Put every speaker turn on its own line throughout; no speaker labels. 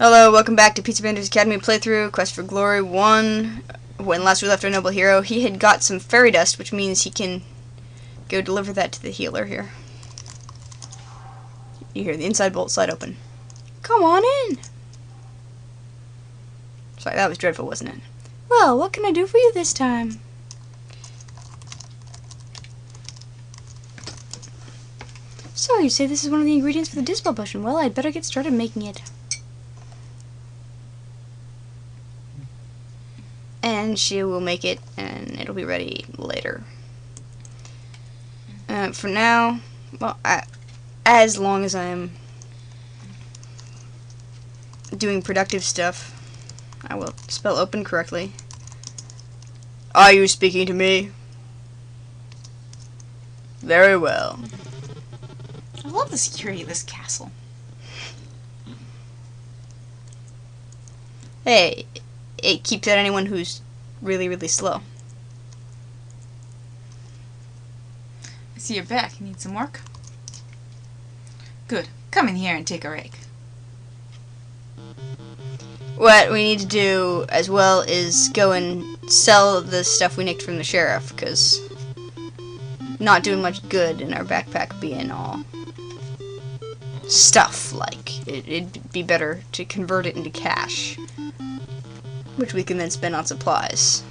Hello, welcome back to Pizza Bander's Academy playthrough, Quest for Glory 1. When last we left our noble hero, he had got some fairy dust, which means he can go deliver that to the healer here. You hear the inside bolt slide open. Come on in! Sorry, that was dreadful, wasn't it? Well, what can I do for you this time? So, you say this is one of the ingredients for the Dispel Potion. Well, I'd better get started making it. And she will make it, and it'll be ready later. For now, well, as long as I'm doing productive stuff, I will spell open correctly. Are you speaking to me? Very well.
I love the security of this castle.
Hey, it keeps out anyone who's really, really slow.
I see you're back. You need some work? Good. Come in here and take a rake.
What we need to do as well is go and sell the stuff we nicked from the sheriff, because not doing much good in our backpack being all stuff like. It'd be better to convert it into cash, which we can then spend on supplies.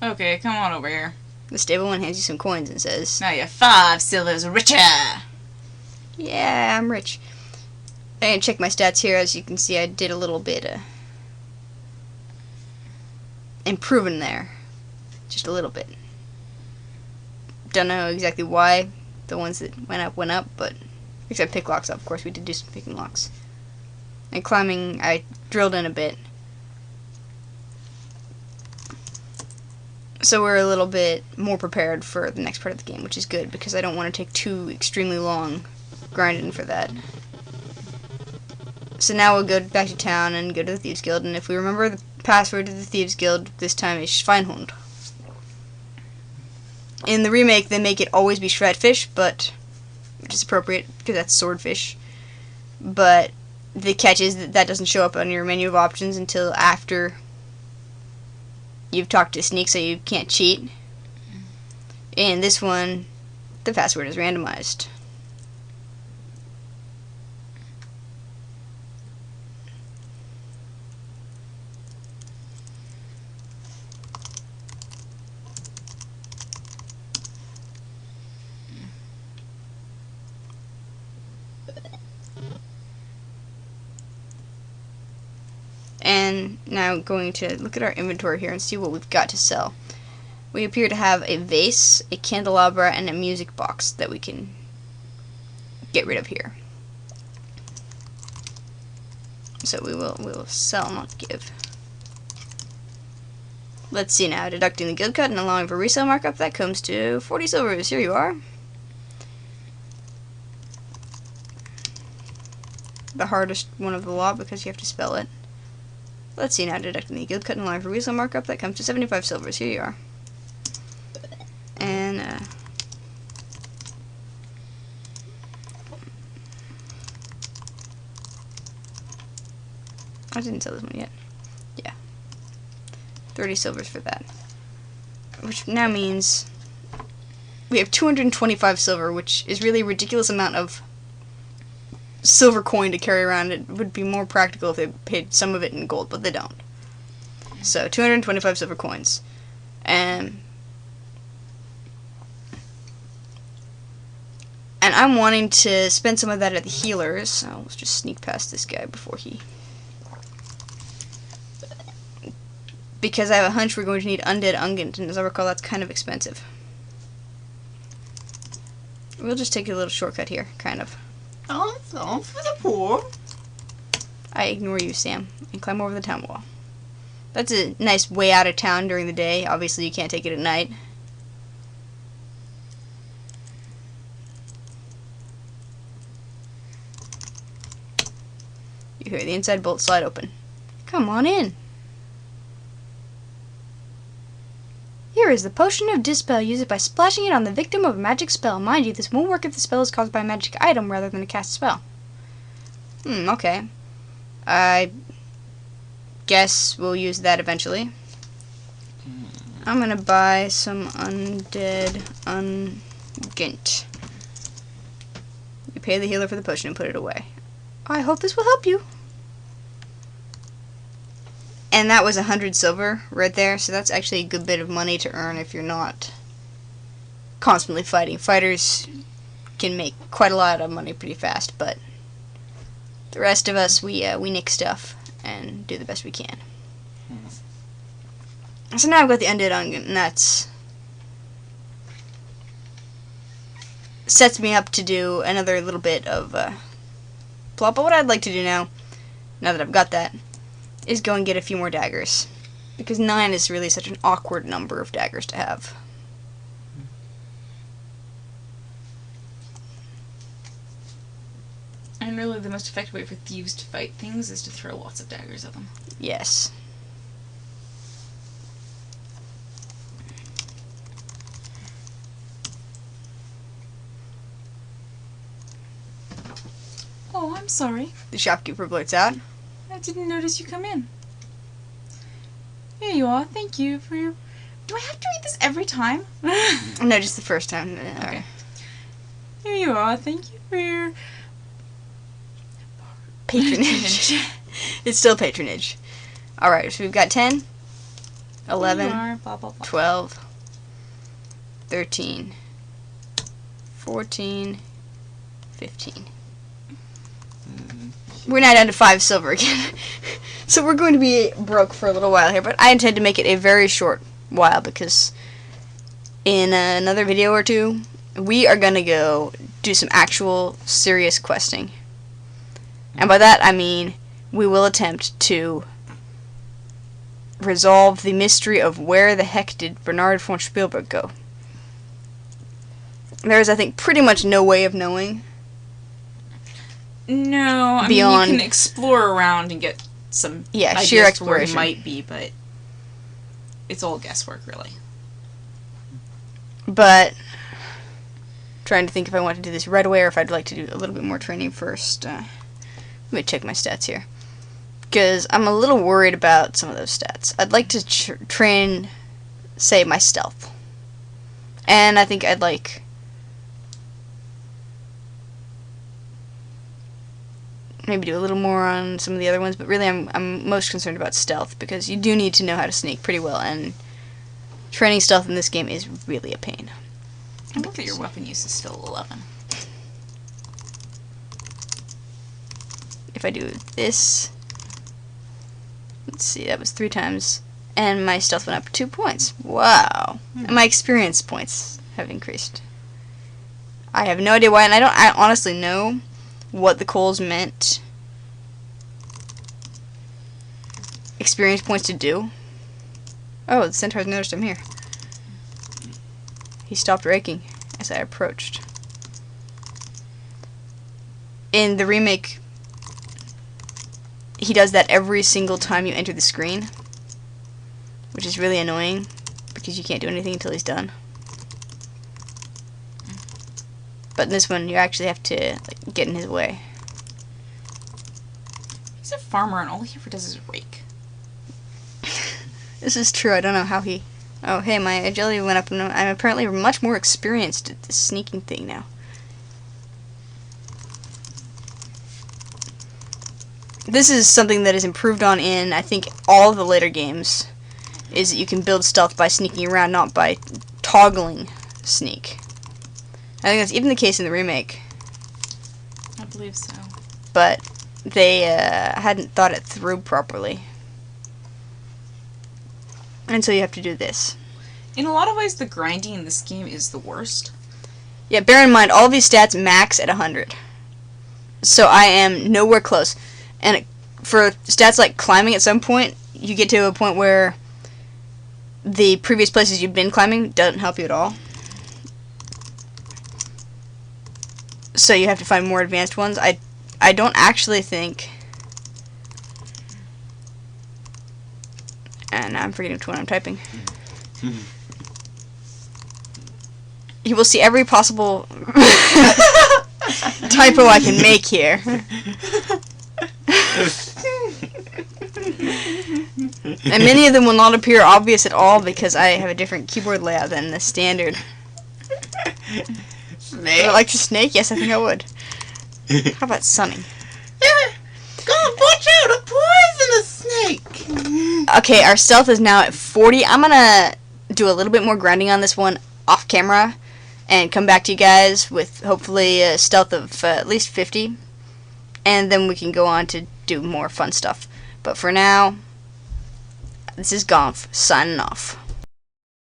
Okay, come on over here.
The stable one hands you some coins and says,
Now you're 5 silvers richer!
yeah, I'm rich. I can check my stats here. As you can see, I did a little bit improving there. Just a little bit. Don't know exactly why the ones that went up, but except pick locks up. Of course, we did do some picking locks. And climbing, I drilled in a bit. So we're a little bit more prepared for the next part of the game, which is good, because I don't want to take too extremely long grinding for that. So now we'll go back to town and go to the Thieves Guild, and if we remember the password to the Thieves Guild, this time is Schweinhund. In the remake, they make it always be Schwertfisch, but which is appropriate, because that's swordfish. But the catch is that that doesn't show up on your menu of options until after you've talked to Sneak, so you can't cheat. In this one, the password is randomized. And now going to look at our inventory here and see what we've got to sell. We appear to have a vase, a candelabra, and a music box that we can get rid of here. So we will sell, not give. Let's see now. Deducting the guild cut and allowing for resale markup, that comes to 40 silvers. Here you are. The hardest one of the lot because you have to spell it. Let's see now, deducting the guild cut and line for resale markup, that comes to 75 silvers. Here you are. And, I didn't sell this one yet. Yeah. 30 silvers for that. Which now means we have 225 silver, which is really a ridiculous amount of silver coin to carry around. It would be more practical if they paid some of it in gold, but they don't. So 225 silver coins, and I'm wanting to spend some of that at the healers. So let's just sneak past this guy before he, because I have a hunch we're going to need undead ungent, and as I recall, that's kind of expensive. We'll just take a little shortcut here, kind of.
Oh, for the poor.
I ignore you, Sam, and climb over the town wall. That's a nice way out of town during the day. Obviously, you can't take it at night. You hear the inside bolt slide open. Come on in. Here is the Potion of Dispel. Use it by splashing it on the victim of a magic spell. Mind you, this won't work if the spell is caused by a magic item rather than a cast spell. Okay. I guess we'll use that eventually. I'm gonna buy some undead ungent. You pay the healer for the potion and put it away. I hope this will help you. And that was 100 silver right there, so that's actually a good bit of money to earn if you're not constantly fighting. Fighters can make quite a lot of money pretty fast, but the rest of us, we nick stuff and do the best we can. So now I've got the undead ungent, and that's sets me up to do another little bit of plot. But what I'd like to do now that I've got that, is go and get a few more daggers. Because 9 is really such an awkward number of daggers to have.
And really the most effective way for thieves to fight things is to throw lots of daggers at them.
Yes.
Oh, I'm sorry.
The shopkeeper blurts out.
I didn't notice you come in. Here you are. Thank you for your... Do I have to read this every time?
No, just the first time.
Okay. Here you are. Thank you for your...
Patronage. It's still patronage. Alright, so we've got 10, 11,
Here you are, blah, blah, blah.
12, 13, 14, 15. We're now down to 5 silver again. So we're going to be broke for a little while here, but I intend to make it a very short while because in another video or two, we are going to go do some actual serious questing. And by that, I mean we will attempt to resolve the mystery of where the heck did Bernard von Spielberg go. There is, I think, pretty much no way of knowing.
No, I
Beyond-
mean, you can explore around and get some ideas
sheer
for where
exploration.
he might be, but it's all guesswork, really.
But trying to think if I want to do this right away or if I'd like to do a little bit more training first. Let me check my stats here. Because I'm a little worried about some of those stats. I'd like to train, say, my stealth. And I think I'd like... maybe do a little more on some of the other ones, but really I'm most concerned about stealth, because you do need to know how to sneak pretty well, and training stealth in this game is really a pain.
I love that your weapon use is still 11.
If I do this, let's see, that was 3 times, and my stealth went up 2 points. Wow. And my experience points have increased. I have no idea why, and I honestly know what the coals meant experience points to do. Oh, the centaur's noticed I'm here. He stopped raking as I approached. In the remake, he does that every single time you enter the screen, which is really annoying because you can't do anything until he's done. But in this one, you actually have to get in his way.
He's a farmer, and all he ever does is rake.
This is true. I don't know how he... Oh, hey, my agility went up, and I'm apparently much more experienced at this sneaking thing now. This is something that is improved on in, I think, all the later games, is that you can build stealth by sneaking around, not by toggling sneak. I think that's even the case in the remake,
I believe so.
but they hadn't thought it through properly. And so you have to do this.
In a lot of ways, the grinding in this game is the worst.
Yeah, bear in mind, all these stats max at 100. So I am nowhere close. And for stats like climbing, at some point, you get to a point where the previous places you've been climbing doesn't help you at all. So you have to find more advanced ones. I don't actually think... And now I'm forgetting which one I'm typing. You will see every possible typo I can make here. And many of them will not appear obvious at all because I have a different keyboard layout than the standard.
Snake.
Would I like the snake? Yes, I think I would. How about Sunny?
Gonff, watch out! A poisonous snake!
Okay, our stealth is now at 40. I'm gonna do a little bit more grinding on this one off camera and come back to you guys with hopefully a stealth of at least 50. And then we can go on to do more fun stuff. But for now, this is Gonff signing off.